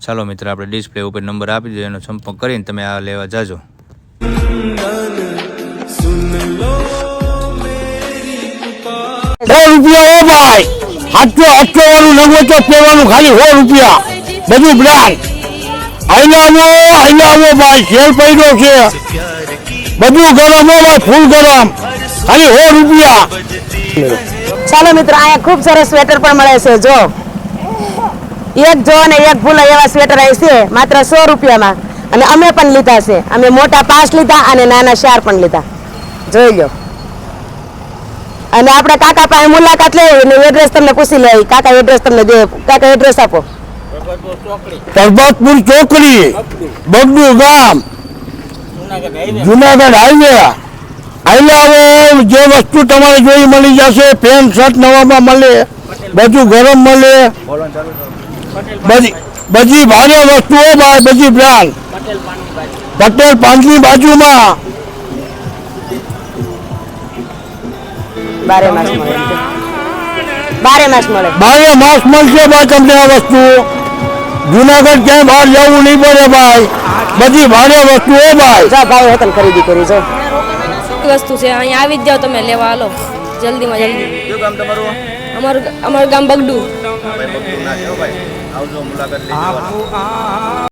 ચાલો મિત્ર, આપણે ડિસ્પ્લે ઉપર નંબર આપી દઈએ, એનો સંપર્ક કરીને તમે આ લેવા જાજો. ₹100 ભાઈ, 800 વાળું નવું તો પહેરવાનું ખાલી ₹100. બધું બ્રાન્ડ. આવો ભાઈ, સેલ પડ્યો છે. બધું ગરમ હો ભાઈ, ફૂલ ગરમ, ખાલી ₹100. ચાલો મિત્રો, અહીંયા ખૂબ સરસ સ્વેટર પણ મળે છે. જો એક જો અને એક ભૂલા એવા સ્વેટર અહીં છે માત્ર ₹100 અને અમે પણ લીધા છે. અમે મોટા 5 લીધા અને નાના 4 પણ લીધા. જોઈ લો. અને આપણે કાકા પાસે મુલાકાત લેવી અને એડ્રેસ તમને પૂછી લઈ. કાકા એડ્રેસ તમને દે. કાકા એડ્રેસ આપો. પરબતપુર ચોકડી, બગડુ ગામ, જુનાગઢ હાઈવે. આવો, જે વસ્તુ તમારે જોઈ મળી જશે. પેન્ટ શર્ટ નવામાં મળે, બધું ગરમ મળે, બધી ભારે વસ્તુઓ ભાઈ, બધી બ્રાન્ડ. પટેલ પાંચની બાજુમાં 12 માસ મળે. 12 માસ મળે. 12 માસ મળશે ભાઈ તમને આ વસ્તુ. જુનાગઢ ક્યાંય બહાર જવું નહીં પડે ભાઈ, બધી ભારે વસ્તુઓ ભાઈ. જા ભાઈ હતા ખરીદી કરી. જો વસ્તુ છે, અહીંયા આવી જ જાઓ તમે લેવા. હાલો જલ્દીમાં જલ્દી. કયું ગામ તમારું? અમારું ગામ બગડુ. આવજો, મુલાકાત લેજો.